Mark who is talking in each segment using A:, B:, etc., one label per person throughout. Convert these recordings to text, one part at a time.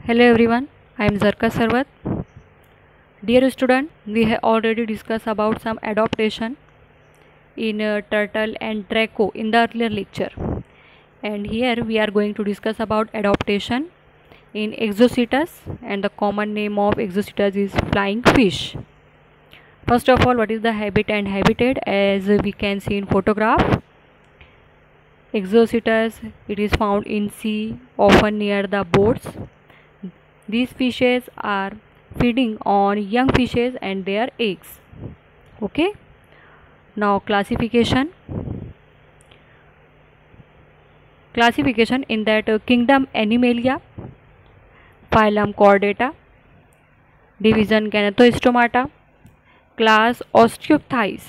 A: Hello everyone, I am Zarka Sarwat. Dear student, we have already discussed about some adaptation in turtle and Draco in the earlier lecture. And here we are going to discuss about adaptation in Exocetus, and the common name of Exocetus is flying fish. First of all, what is the habit and habitat? As we can see in photograph, Exocetus, it is found in sea, often near the boats. These fishes are feeding on young fishes and their eggs. Okay, now classification in that kingdom Animalia, phylum Chordata, division Ganathostomata, class Osteochthyes.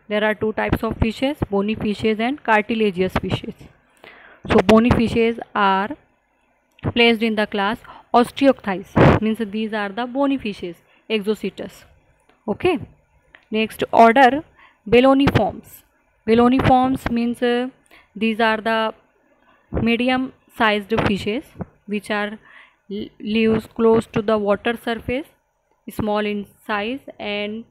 A: There are two types of fishes, bony fishes and cartilaginous fishes. So bony fishes are placed in the class Osteochthyes, means these are the bony fishes, Exocetus. Okay, next order Beloniforms. Beloniforms means these are the medium sized fishes which are lives close to the water surface, small in size, and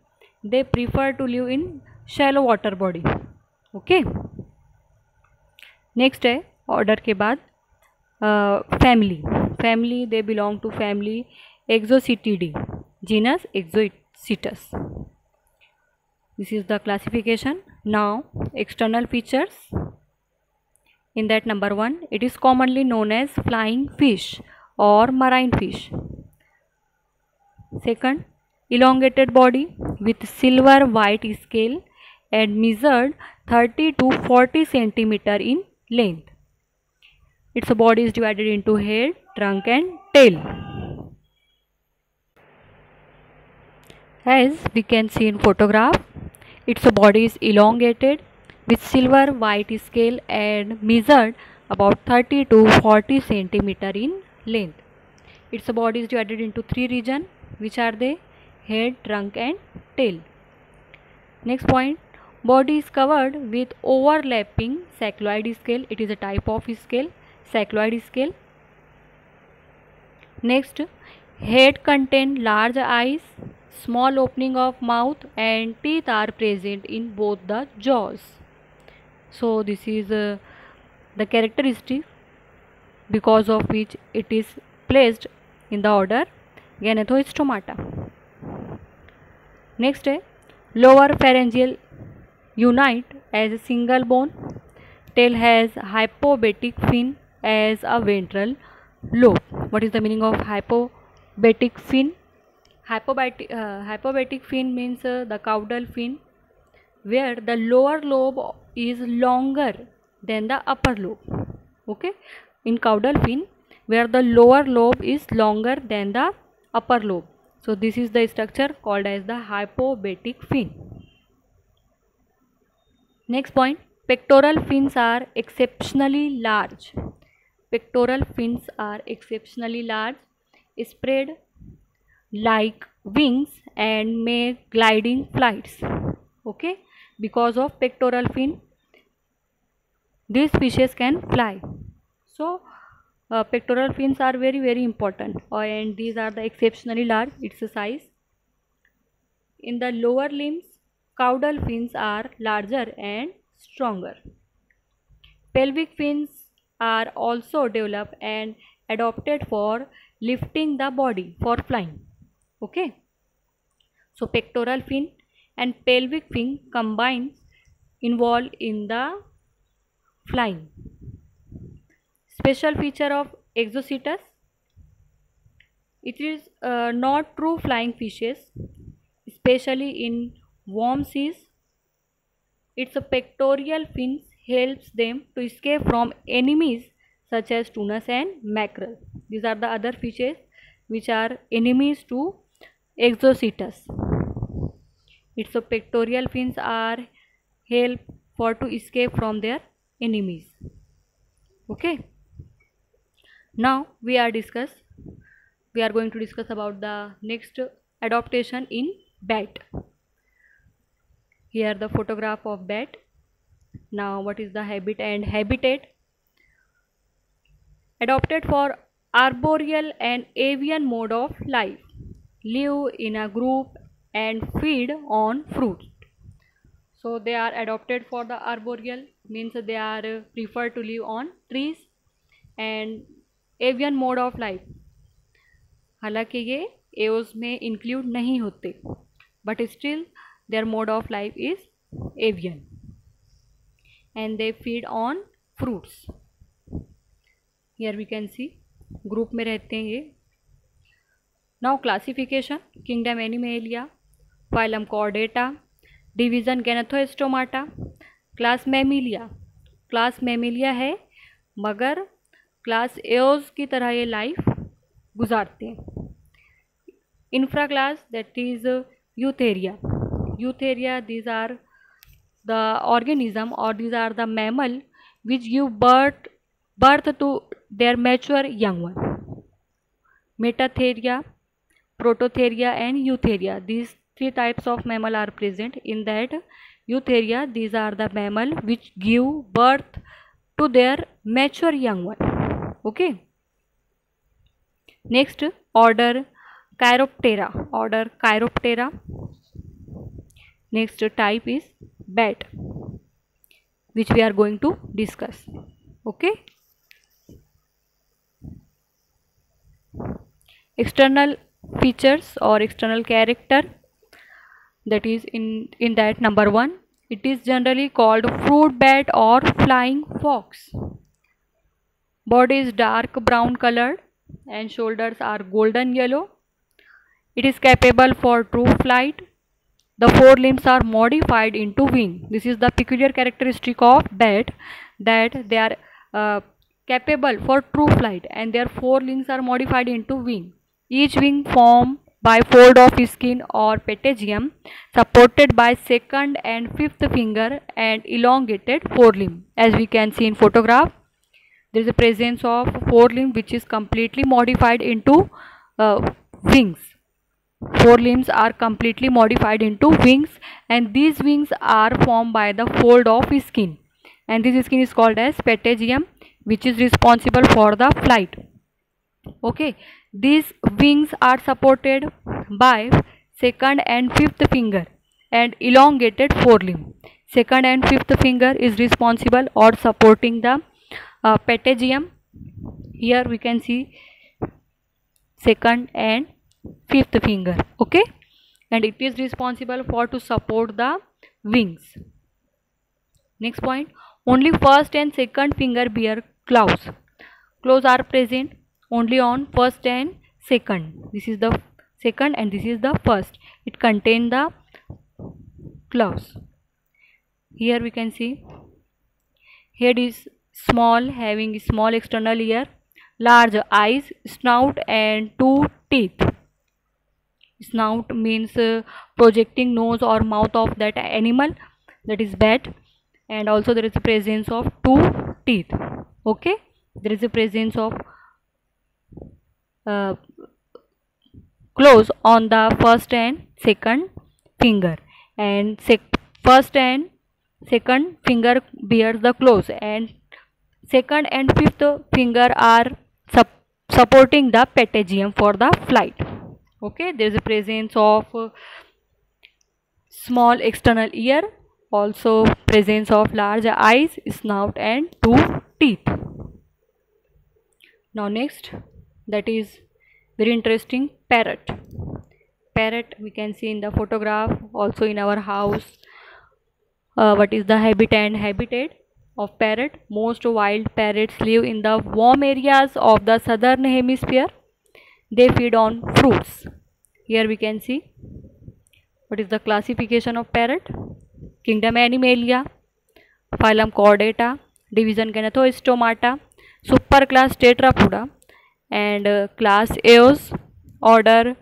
A: they prefer to live in shallow water body. Okay, next है order के बाद family they belong to family Exocetidae, genus Exocetus. This is the classification. Now external features. In that, number 1, it is commonly known as flying fish or marine fish. Second, elongated body with silver white scale and measured 30 to 40 centimeter in length. Its body is divided into head, trunk and tail. As we can see in photograph, its body is elongated with silver white scale and measured about 30 to 40 centimeter in length. Its body is divided into 3 regions, which are they? Head, trunk and tail. Next point, body is covered with overlapping cycloid scale. It is a type of scale, cycloid scale. Next, head contain large eyes, small opening of mouth and teeth are present in both the jaws. So this is the characteristic because of which it is placed in the order Ganathostomata. Next है lower pharyngeal unite as a single bone. Tail has hypobatic fin as a ventral lobe. What is the meaning of hypobatic fin? Hypobatic fin means the caudal fin where the lower lobe is longer than the upper lobe. Okay, in caudal fin where the lower lobe is longer than the upper lobe. So this is the structure called as the hypobatic fin. Next point, pectoral fins are exceptionally large. Pectoral fins are exceptionally large, spread like wings and make gliding flights. Okay, because of pectoral fin these fishes can fly. So pectoral fins are very important, and these are the exceptionally large, its size. In the lower limbs, caudal fins are larger and stronger. Pelvic fins are also developed and adopted for lifting the body for flying. Okay, so pectoral fin and pelvic fin combined involved in the flying. Special feature of Exocetus, it is not true flying fishes, especially in warm seas. Its pectoral fins helps them to escape from enemies such as tunas and mackerel. These are the other fishes which are enemies to Exocetus. Its pectoral fins are help for to escape from their enemies. Okay. Now we are going to discuss about the next adaptation in bat. Here the photograph of bat. Now what is the habit and habitat? Adopted for arboreal and avian mode of life, live in a group and feed on fruits. So they are adopted for the arboreal, means they are preferred to live on trees, and avian mode of life, हालांकि ये AOs में include नहीं होते, but still their mode of life is avian and they feed on fruits. Here we can see group में रहते हैं ये. Now classification, kingdom Animalia, phylum Chordata, division Gnathostomata, class Mammalia. Class Mammalia है मगर class AOs की तरह ये life गुजारते हैं. Infra class that is Eutheria. Eutheria, these are the organism or these are the mammal which give birth to their mature young one. Metatheria, Prototheria and Eutheria. These three types of mammal are present in that Eutheria. These are the mammal which give birth to their mature young one. Okay. Next, order Chiroptera. Order Chiroptera. Next type is bat, which we are going to discuss. Okay. External features or external character, that is in that number 1, it is generally called fruit bat or flying fox. Body is dark brown colored and shoulders are golden yellow. It is capable for true flight. The forelimbs are modified into wing. This is the peculiar characteristic of bat, that they are capable for true flight and their forelimbs are modified into wing. Each wing formed by fold of skin or patagium, supported by second and fifth finger and elongated forelimb. As we can see in photograph, there is a presence of forelimb which is completely modified into wings. Forelimbs are completely modified into wings, and these wings are formed by the fold of skin, and this skin is called as patagium, which is responsible for the flight. Okay, these wings are supported by second and fifth finger and elongated forelimb. Second and fifth finger is responsible or supporting the patagium. Here we can see second and fifth finger. Okay, and it is responsible for to support the wings. Next point, only first and second finger bear claws. Claws are present only on first and second. This is the second and this is the first. It contains the claws. Here we can see head is small, having small external ear, large eyes, snout and 2 teeth. Snout means projecting nose or mouth of that animal, that is bat, and also there is a presence of 2 teeth. Okay, there is a presence of claws on the first and second finger, and first and second finger bears the claws, and second and fifth finger are supporting the patagium for the flight. Okay, there is a presence of small external ear, also presence of large eyes, snout and 2 teeth. Now next, that is very interesting, parrot. Parrot we can see in the photograph, also in our house. What is the habitat of parrot? Most wild parrots live in the warm areas of the southern hemisphere. They feed on fruits. Here we can see what is the classification of parrot. Kingdom Animalia, phylum Chordata, division Ganathostomata, superclass Tetrapoda, and class Eos, order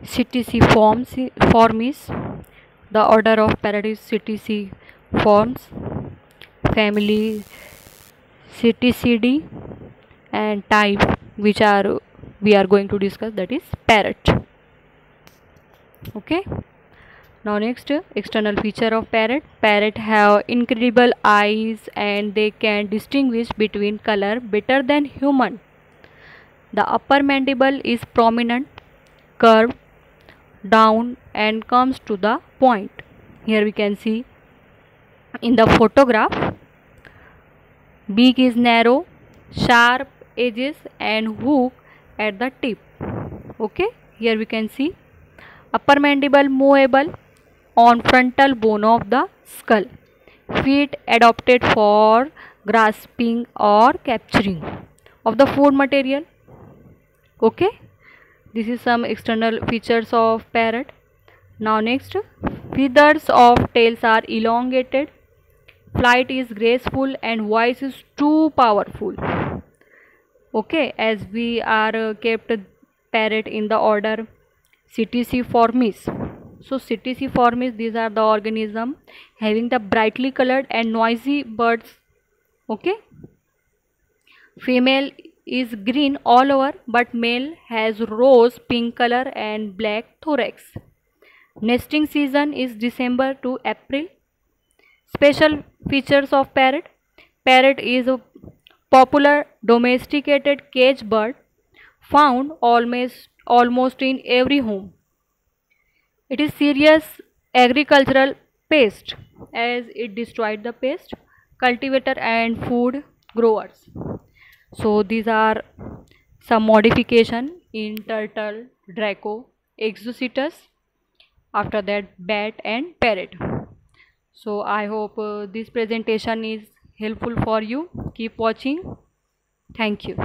A: Ctesiformis. The order of parrot is Ctesiforms, family Ctesidae, and type which we are going to discuss, that is parrot. Okay, Now next, external feature of parrot. Parrot have incredible eyes and they can distinguish between color better than human. The upper mandible is prominent, curved down and comes to the point. Here we can see in the photograph, beak is narrow, sharp edges and hook at the tip. Okay, here we can see upper mandible movable on frontal bone of the skull. Feet adapted for grasping or capturing of the food material. Okay, this is some external features of parrot. Now next, feathers of tails are elongated, flight is graceful and voice is too powerful. Okay, as we are kept parrot in the order Ctesiformes. So Ctesiformes, these are the organism having the brightly colored and noisy birds. Okay, female is green all over but male has rose pink color and black thorax. Nesting season is December to April. Special features of parrot. Parrot is a popular domesticated cage bird found almost in every home. It is serious agricultural pest as it destroyed the pest, cultivator and food growers. So these are some modification in turtle, draco, exocetus, after that bat and parrot. So I hope this presentation is helpful for you. Keep watching. Thank you.